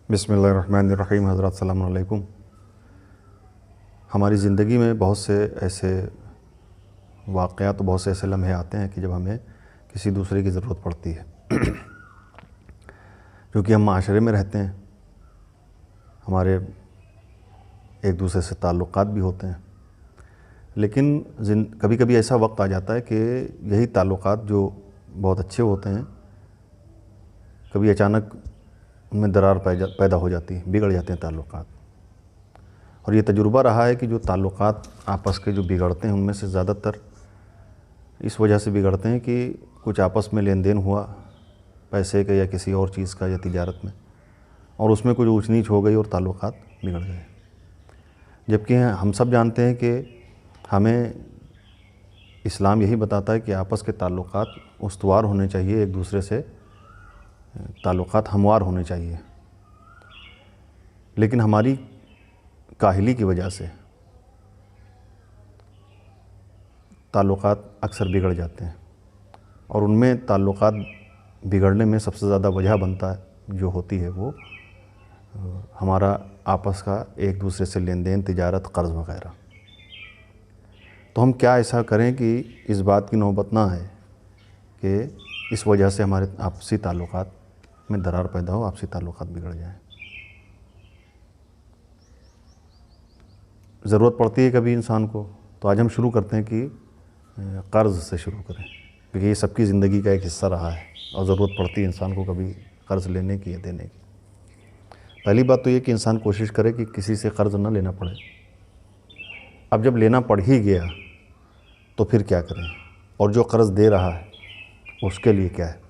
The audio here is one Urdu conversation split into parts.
بسم اللہ الرحمن الرحیم۔ حضرات السلام علیکم۔ ہماری زندگی میں بہت سے ایسے واقعات، بہت سے ایسے لمحے آتے ہیں کہ جب ہمیں کسی دوسرے کی ضرورت پڑتی ہے کیونکہ ہم معاشرے میں رہتے ہیں، ہمارے ایک دوسرے سے تعلقات بھی ہوتے ہیں، لیکن کبھی کبھی ایسا وقت آ جاتا ہے کہ یہی تعلقات جو بہت اچھے ہوتے ہیں کبھی اچانک ان میں درار پیدا ہو جاتی ہے، بگڑ جاتے ہیں تعلقات۔ اور یہ تجربہ رہا ہے کہ جو تعلقات آپس کے جو بگڑتے ہیں ان میں سے زیادہ تر اس وجہ سے بگڑتے ہیں کہ کچھ آپس میں لین دین ہوا پیسے کا یا کسی اور چیز کا یا تجارت میں، اور اس میں کچھ اونچ نیچ ہو گئی اور تعلقات بگڑ گئے۔ جبکہ ہم سب جانتے ہیں کہ ہمیں اسلام یہی بتاتا ہے کہ آپس کے تعلقات استوار ہونے چاہیے، ایک دوسرے سے تعلقات ہموار ہونے چاہیے، لیکن ہماری کاہلی کی وجہ سے تعلقات اکثر بگڑ جاتے ہیں، اور ان میں تعلقات بگڑنے میں سب سے زیادہ وجہ بنتا ہے جو ہوتی ہے وہ ہمارا آپس کا ایک دوسرے سے لین دین، تجارت، قرض وغیرہ۔ تو ہم کیا ایسا کریں کہ اس بات کی نوبت نہ آئے کہ اس وجہ سے ہمارے آپسی تعلقات میں درار پیدا ہو، آپسی تعلقات بگڑ جائیں۔ ضرورت پڑتی ہے کبھی انسان کو، تو آج ہم شروع کرتے ہیں کہ قرض سے شروع کریں، کیونکہ یہ سب کی زندگی کا ایک حصہ رہا ہے اور ضرورت پڑتی ہے انسان کو کبھی قرض لینے کی یا دینے کی۔ پہلی بات تو یہ کہ انسان کوشش کرے کہ کسی سے قرض نہ لینا پڑے۔ اب جب لینا پڑ ہی گیا تو پھر کیا کریں، اور جو قرض دے رہا ہے اس کے لیے کیا ہے؟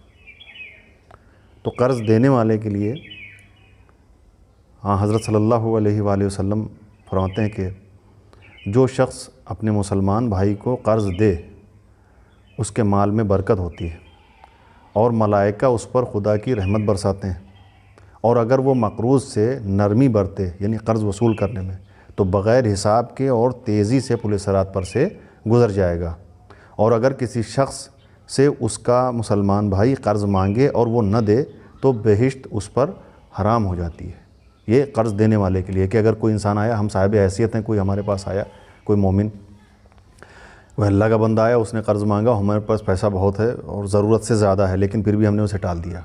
تو قرض دینے والے کے لیے حضرت صلی اللہ علیہ وآلہ وسلم فرماتے ہیں کہ جو شخص اپنے مسلمان بھائی کو قرض دے اس کے مال میں برکت ہوتی ہے، اور ملائکہ اس پر خدا کی رحمت برساتے ہیں، اور اگر وہ مقروض سے نرمی برتے یعنی قرض وصول کرنے میں تو بغیر حساب کے اور تیزی سے پل صراط پر سے گزر جائے گا، اور اگر کسی شخص سے اس کا مسلمان بھائی قرض مانگے اور وہ نہ دے تو بہشت اس پر حرام ہو جاتی ہے۔ یہ قرض دینے والے کے لیے کہ اگر کوئی انسان آیا، ہم صاحب حیثیت ہیں، کوئی ہمارے پاس آیا، کوئی مومن، وہ اللہ کا بندہ آیا، اس نے قرض مانگا، ہمارے پاس پیسہ بہت ہے اور ضرورت سے زیادہ ہے، لیکن پھر بھی ہم نے اسے ٹال دیا،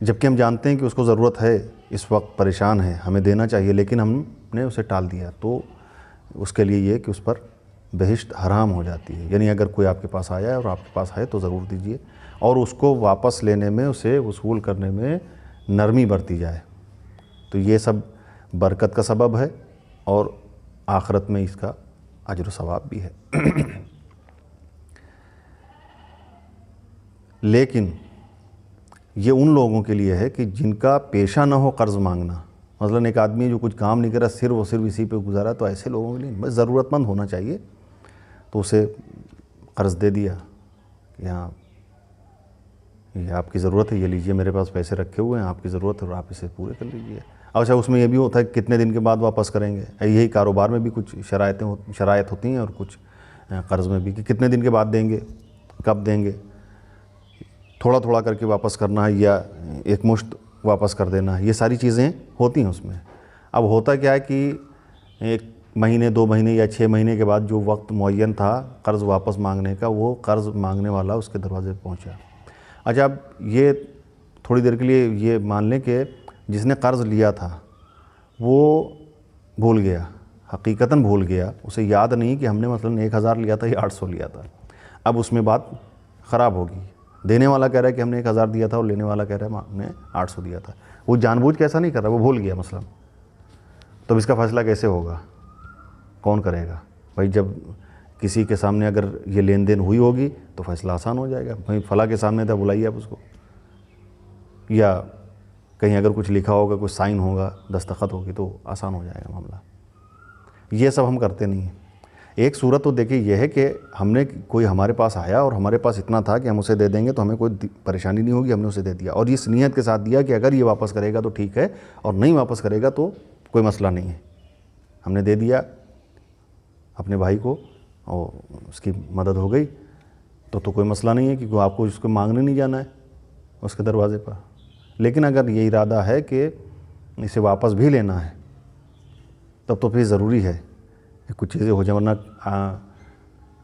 جبکہ ہم جانتے ہیں کہ اس کو ضرورت ہے، اس وقت پریشان ہے، ہمیں دینا چاہیے، لیکن ہم نے اسے ٹال دیا، تو اس کے لیے یہ کہ اس پر بہشت حرام ہو جاتی ہے۔ یعنی اگر کوئی آپ کے پاس آیا ہے اور آپ کے پاس ہے تو ضرور دیجیے، اور اس کو واپس لینے میں، اسے وصول کرنے میں نرمی برتی جائے، تو یہ سب برکت کا سبب ہے اور آخرت میں اس کا اجر و ثواب بھی ہے۔ لیکن یہ ان لوگوں کے لیے ہے کہ جن کا پیشہ نہ ہو قرض مانگنا، مثلاً ایک آدمی جو کچھ کام نہیں کرا، صرف اسی پہ گزارا، تو ایسے لوگوں کے لیے بس ضرورت مند ہونا چاہیے تو اسے قرض دے دیا کہ ہاں یہ آپ کی ضرورت ہے، یہ لیجئے، میرے پاس پیسے رکھے ہوئے ہیں، آپ کی ضرورت ہے اور آپ اسے پورے کر لیجئے۔ اچھا، اس میں یہ بھی ہوتا ہے کہ کتنے دن کے بعد واپس کریں گے، یہی کاروبار میں بھی کچھ شرائط ہوتی ہیں اور کچھ قرض میں بھی، کہ کتنے دن کے بعد دیں گے، کب دیں گے، تھوڑا تھوڑا کر کے واپس کرنا ہے یا ایک مشت واپس کر دینا ہے، یہ ساری چیزیں ہوتی ہیں اس میں۔ اب ہوتا کیا ہے کہ ایک مہینے، 2 مہینے یا 6 مہینے کے بعد جو وقت معین تھا قرض واپس مانگنے کا، وہ قرض مانگنے والا اس کے دروازے پہ پہنچا۔ اچھا، اب یہ تھوڑی دیر کے لیے یہ مان لیں کہ جس نے قرض لیا تھا وہ بھول گیا، حقیقتاً بھول گیا، اسے یاد نہیں کہ ہم نے مثلاً 1000 لیا تھا یا 800 لیا تھا۔ اب اس میں بات خراب ہوگی، دینے والا کہہ رہا ہے کہ ہم نے 1000 دیا تھا اور لینے والا کہہ رہا ہے ہم نے 800 دیا تھا۔ وہ جان بوجھ کے ایسا نہیں کر رہا، وہ بھول گیا مثلاً۔ تو اس کا فیصلہ کیسے ہوگا، کون کرے گا؟ بھائی جب کسی کے سامنے اگر یہ لین دین ہوئی ہوگی تو فیصلہ آسان ہو جائے گا، بھائی فلاں کے سامنے تھا، بلائیے آپ اس کو، یا کہیں اگر کچھ لکھا ہوگا، کچھ سائن ہوگا، دستخط ہوگی تو آسان ہو جائے گا معاملہ۔ یہ سب ہم کرتے نہیں ہیں۔ ایک صورت تو دیکھیں یہ ہے کہ ہم نے کوئی ہمارے پاس آیا اور ہمارے پاس اتنا تھا کہ ہم اسے دے دیں گے تو ہمیں کوئی پریشانی نہیں ہوگی، ہم نے اسے دے دیا، اور اس نیت کے ساتھ دیا کہ اگر یہ واپس کرے گا تو ٹھیک ہے، اور نہیں واپس کرے گا تو کوئی مسئلہ نہیں ہے، ہم نے دے دیا اپنے بھائی کو اور اس کی مدد ہو گئی، تو کوئی مسئلہ نہیں ہے کہ آپ کو اس کو مانگنے نہیں جانا ہے اس کے دروازے پر۔ لیکن اگر یہ ارادہ ہے کہ اسے واپس بھی لینا ہے تب تو پھر ضروری ہے کہ کچھ چیزیں ہو جائیں، ورنہ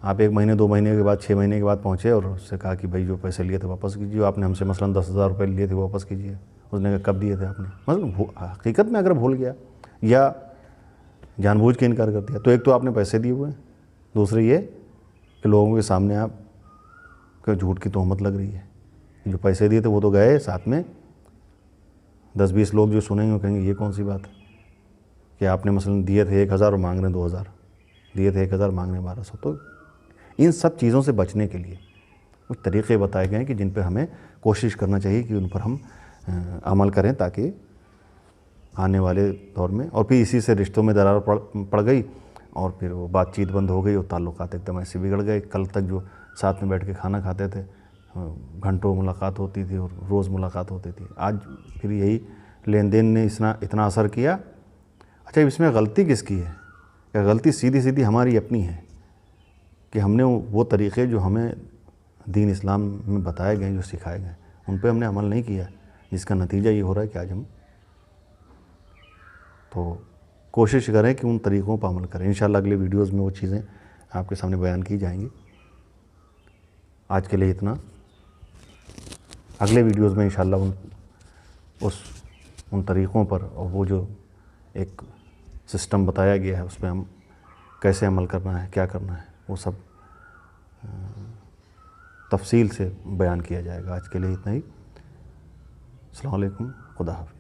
آپ 1 مہینے 2 مہینے کے بعد 6 مہینے کے بعد پہنچے اور اس سے کہا کہ بھائی جو پیسے لیے تھے واپس کیجیے، آپ نے ہم سے مثلاً 10,000 روپے لیے تھے واپس کیجیے، اس نے کہا کب دیے تھے آپ نے، مثلاً حقیقت میں اگر بھول گیا یا جان بوجھ کے انکار کر دیا تو ایک تو آپ نے پیسے دیے ہوئے ہیں، دوسری یہ کہ لوگوں کے سامنے آپ کو جھوٹ کی تہمت لگ رہی ہے. جو پیسے دیے تھے وہ تو گئے، ساتھ میں 10-20 لوگ جو سنیں گے وہ کہیں گے یہ کون سی بات ہے کہ آپ نے مثلاً دیے تھے 1,000 اور مانگ رہے ہیں 2,000، دیے تھے 1,000 مانگ رہے ہیں 1,200. تو ان سب چیزوں سے بچنے کے لیے کچھ طریقے بتائے گئے ہیں کہ جن پہ ہمیں کوشش کرنا چاہیے کہ ان پر ہم عمل کریں تاکہ آنے والے دور میں، اور پھر اسی سے رشتوں میں درار پڑ گئی اور پھر وہ بات چیت بند ہو گئی اور تعلقات ایک دم ایسے بگڑ گئے. کل تک جو ساتھ میں بیٹھ کے کھانا کھاتے تھے، گھنٹوں ملاقات ہوتی تھی اور روز ملاقات ہوتی تھی، آج پھر یہی لین دین نے اتنا اثر کیا. اچھا اس میں غلطی کس کی ہے؟ کہ غلطی سیدھی ہماری اپنی ہے کہ ہم نے وہ طریقے جو ہمیں دین اسلام میں بتائے گئے، جو سکھائے گئے، ان پہ ہم نے عمل نہیں کیا، جس کا نتیجہ یہ ہو رہا ہے کہ آج ہم تو کوشش کریں کہ ان طریقوں پر عمل کریں. انشاءاللہ اگلے ویڈیوز میں وہ چیزیں آپ کے سامنے بیان کی جائیں گی. آج کے لیے اتنا. اگلے ویڈیوز میں انشاءاللہ ان طریقوں پر اور وہ جو ایک سسٹم بتایا گیا ہے اس پہ ہم کیسے عمل کرنا ہے، کیا کرنا ہے، وہ سب تفصیل سے بیان کیا جائے گا. آج کے لیے اتنا ہی. السلام علیکم. خدا حافظ.